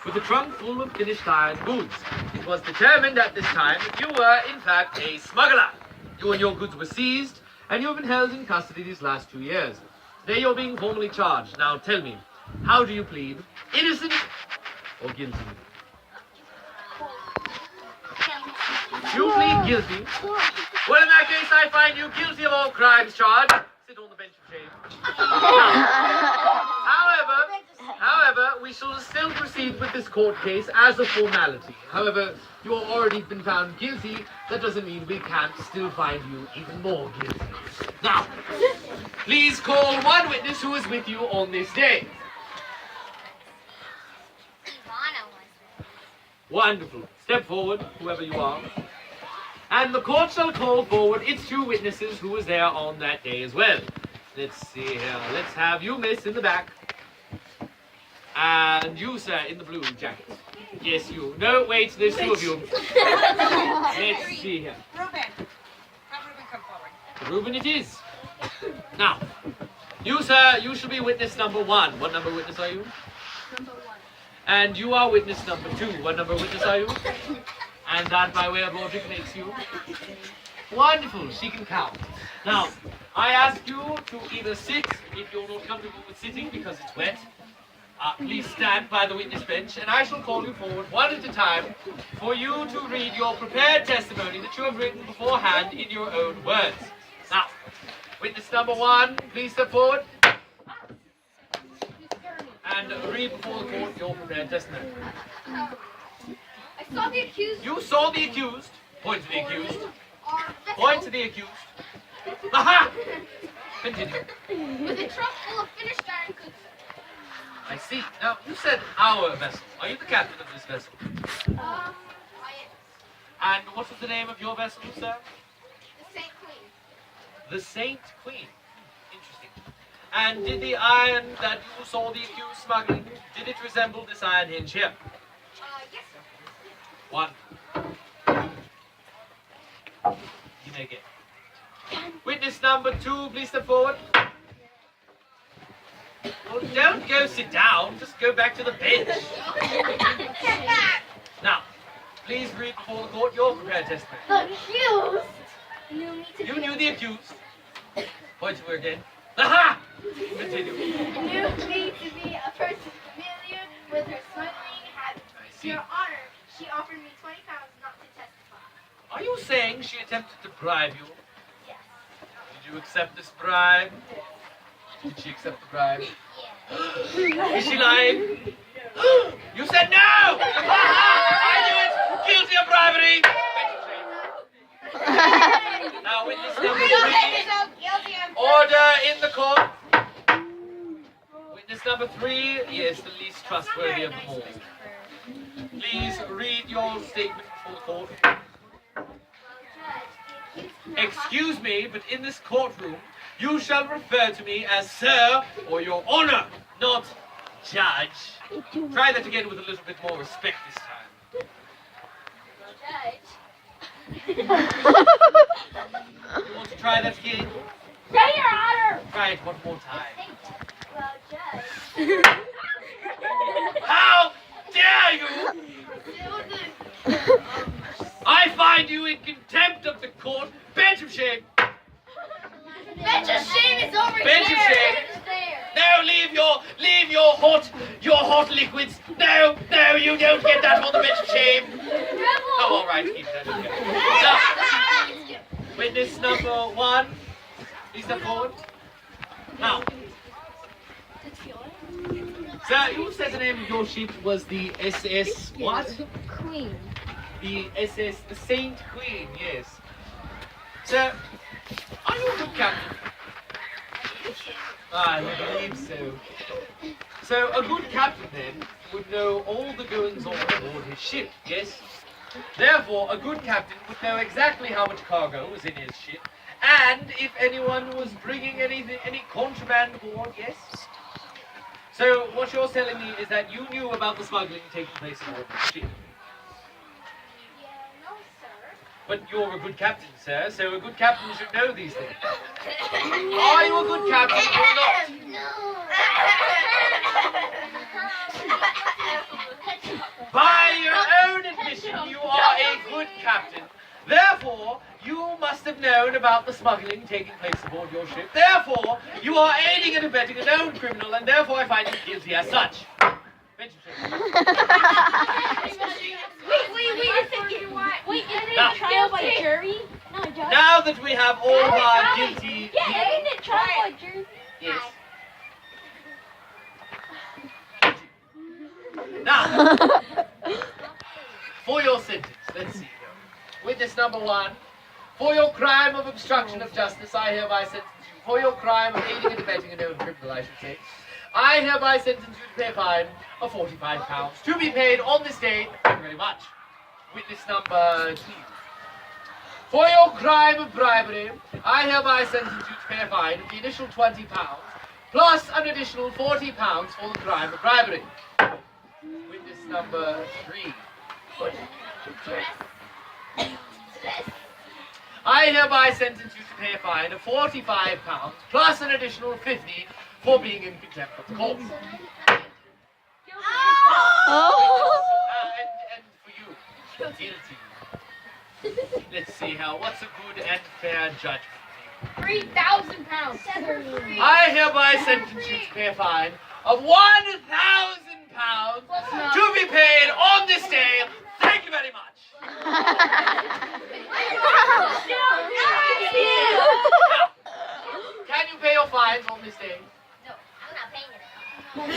with a trunk full of finished iron goods. It was determined at this time that you were, in fact, a smuggler. You and your goods were seized, and you have been held in custody these last 2 years. Today you're being formally charged. Now tell me, how do you plead? Innocent or guilty? You plead guilty. Well, in that case, I find you guilty of all crimes charged. Sit on the bench of shame. However, we shall still proceed with this court case as a formality. However, you have already been found guilty. That doesn't mean we can't still find you even more guilty. Now, please call one witness who is with you on this day. Wonderful. Step forward, whoever you are. And the court shall call forward its 2 witnesses who was there on that day as well. Let's see here. Let's have you, miss, in the back. And you, sir, in the blue jacket. Yes, you. No, wait, there's 2 of you. Let's see here. Reuben. Have Reuben come forward. Reuben it is. Now, you, sir, you shall be witness number 1. What number witness are you? Number 1. And you are witness number 2. What number witness are you? And that, by way of logic, makes you wonderful. She can count. Now, I ask you to either sit, if you're not comfortable with sitting because it's wet. Please stand by the witness bench, and I shall call you forward one at a time for you to read your prepared testimony that you have written beforehand in your own words. Now, witness number 1, please step forward and read before the court your prepared testimony. I saw the accused. You saw the accused. Point to the accused. Point to the accused. Aha! Continue. With a trunk full of finished iron goods. I see. Now, you said our vessel. Are you the captain of this vessel? I am. And what was the name of your vessel, sir? The Saint Queen. The Saint Queen. Interesting. And did the iron that you saw the accused smuggling, did it resemble this iron hinge here? Yes, sir. 1. You may get. Witness number 2, please step forward. Well, don't go sit down, just go back to the bench. Now, please read before the court your prepared testimony. The accused knew me to You be knew the accused. Point to her again. Aha! Continue. knew me to be a person familiar with her smuggling habits. I see. Your Honor, she offered me 20 pounds not to testify. Are you saying she attempted to bribe you? Yes. Did you accept this bribe? Did she accept the bribe? Yes. Is she lying? You said no! I knew it! Guilty of bribery! Now, witness number 3. Order in the court. Witness number 3. Yes, the least trustworthy of them all. Please read your statement before the court. Excuse me, but in this courtroom, you shall refer to me as Sir or Your Honor, not Judge. Try that again with a little bit more respect this time. Judge. You want to try that again? Say, Your Honor. Try it one more time. Well, Judge. How dare you! I find you in contempt of the court. Bench of shame. Bench of shame is over Bench of there. shame. It's there. No, leave your hot liquids. No, you don't get that on the bench of shame. Oh, all right, keep that. Okay. Now, witness number 1, please step forward. Now, sir, you said the name of your ship was the SS what? Queen. The SS, the Saint Queen, yes. Sir, are you a good captain? I believe so. So, a good captain, then, would know all the goings-on aboard his ship, yes? Therefore, a good captain would know exactly how much cargo was in his ship, and if anyone was bringing any contraband aboard, yes? So, what you're telling me is that you knew about the smuggling taking place aboard the ship. Yeah, no, sir. But you're a good captain, sir, so a good captain should know these things. Are you a good captain or not? No. By your own admission, you are a good captain. Therefore, you must have known about the smuggling taking place aboard your ship. Therefore, you are aiding and abetting a known criminal, and therefore I find you guilty as such. Wait a second. Wait, isn't it Now- trial by jury? No, judge. Now that we have all of our guilty... Yeah, isn't it trial by jury? Yes. Now, for your sentence, let's see here. Witness number 1, for your crime of obstruction of justice, I hereby sentence you. For your crime of aiding and abetting a known criminal, I should say, I hereby sentence you to pay a fine of £45, to be paid on this day. Thank you very much. Witness number 2. For your crime of bribery, I hereby sentence you to pay a fine of the initial £20, plus an additional £40 for the crime of bribery. Witness number 3. I hereby sentence you to pay a fine of £45, plus an additional £50 for being in contempt of the court. And for you, guilty. Let's see how. What's a good and fair judgment? £3,000. I hereby sentence you to pay a fine of £1,000 to be paid on this day. Thank you very much. Can you pay your fines on this day? Well,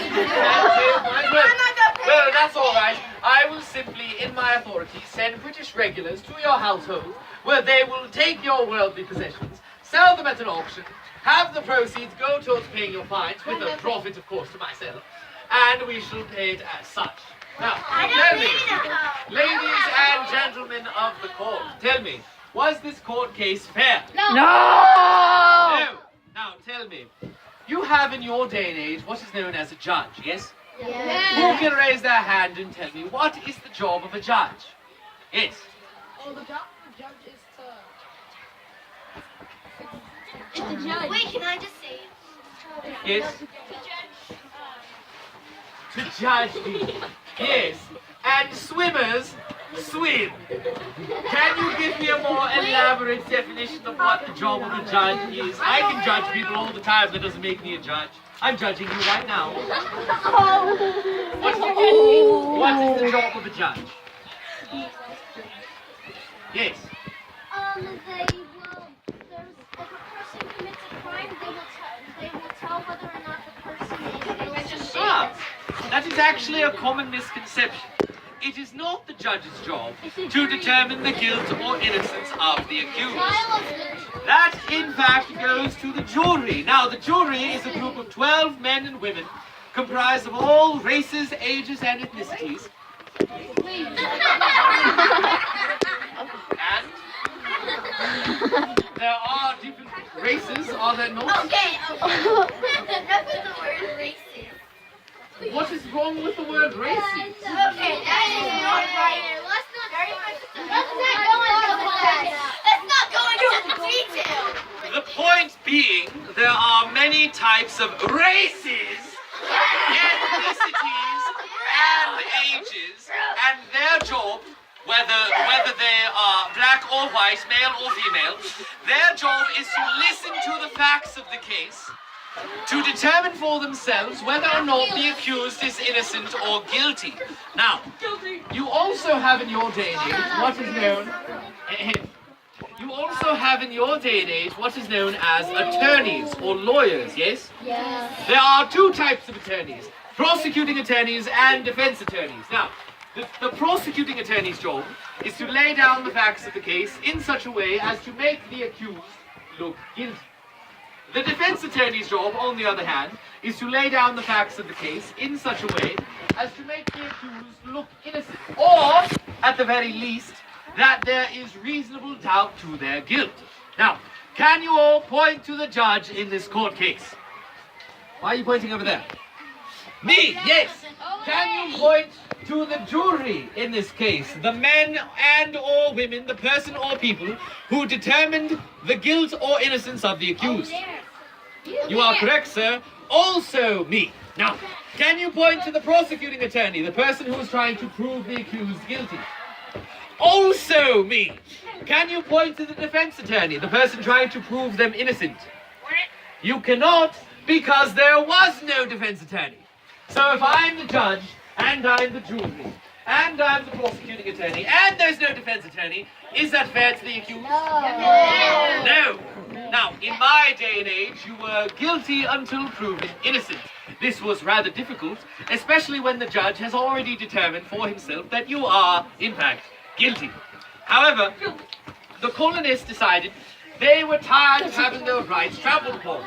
that's all right. I will simply, in my authority, send British regulars to your household, where they will take your worldly possessions, sell them at an auction, have the proceeds go towards paying your fines, with a profit, of course, to myself, and we shall pay it as such. Now, tell me, ladies and gentlemen of the court, tell me, was this court case fair? No. No. Now, tell me, you have in your day and age what is known as a judge, yes? Who can raise their hand and tell me what is the job of a judge? Yes. Oh, the job of the judge is to... It's the judge. Wait, can I just say? Yes. To judge. To judge people. Yes. And swimmers swim. Can you give me a more elaborate definition of what the job of a judge is? I can judge people all the time. That doesn't make me a judge. I'm judging you right now. What is the job of a judge? Yes. They will, there's, if a person commits a crime, they will tell whether or not the person is innocent. Ah, that is actually a common misconception. It is not the judge's job to determine the guilt or innocence of the accused. That, in fact, goes to the jury. Now, the jury is a group of 12 men and women comprised of all races, ages, and ethnicities. And there are different races, are there not? Okay, enough of the word racist. What is wrong with the word racist? Okay, that is not right. Let's not go into the detail. The point being, there are many types of races, ethnicities, and ages, and their job, whether they are black or white, male or female, their job is to listen to the facts of the case, to determine for themselves whether or not the accused is innocent or guilty. Now, you also have in your day and age what is known... You also have in your day and age what is known as attorneys or lawyers, yes? Yes. There are two types of attorneys, prosecuting attorneys and defense attorneys. Now, the prosecuting attorney's job is to lay down the facts of the case in such a way as to make the accused look guilty. The defense attorney's job, on the other hand, is to lay down the facts of the case in such a way as to make the accused look innocent, or, at the very least, that there is reasonable doubt to their guilt. Now, can you all point to the judge in this court case? Why are you pointing over there? Me, yes. Can you point to the jury in this case? The men and or women, the person or people who determined the guilt or innocence of the accused. You are correct, sir. Also me. Now, can you point to the prosecuting attorney, the person who is trying to prove the accused guilty? Also me. Can you point to the defense attorney, the person trying to prove them innocent? You cannot, because there was no defense attorney. So if I'm the judge, and I'm the jury, and I'm the prosecuting attorney, and there's no defense attorney, is that fair to the accused? No. Now, in my day and age, you were guilty until proven innocent. This was rather difficult, especially when the judge has already determined for himself that you are, in fact, guilty. However, the colonists decided they were tired of having their rights trampled upon.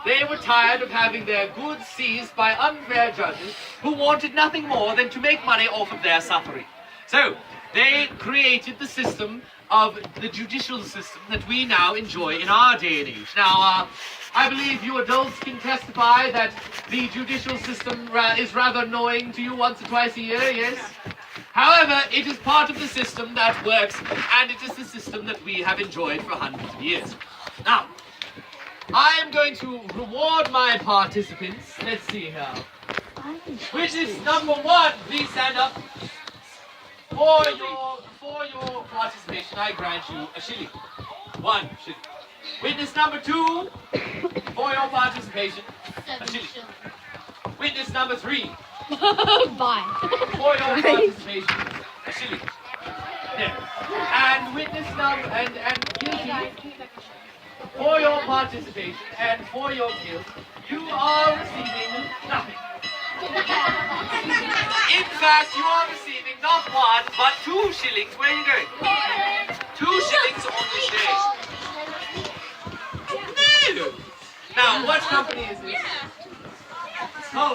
They were tired of having their goods seized by unfair judges who wanted nothing more than to make money off of their suffering. So, they created the system of the judicial system that we now enjoy in our day and age. Now, I believe you adults can testify that the judicial system is rather annoying to you once or twice a year, yes? However, it is part of the system that works, and it is the system that we have enjoyed for hundreds of years. Now, I am going to reward my participants. Let's see here. Witness number 1, please stand up. For your participation, I grant you a shilling. 1 shilling. Witness number 2, for your participation, a shilling. Witness number 3, Bye. for your participation, a shilling. There. And witness number and guilty, for your participation and for your guilt, you are receiving nothing. In fact, you are receiving not 1, but 2 shillings. Where are you going? 2 shillings on this day. No! Now, what company is this? Oh.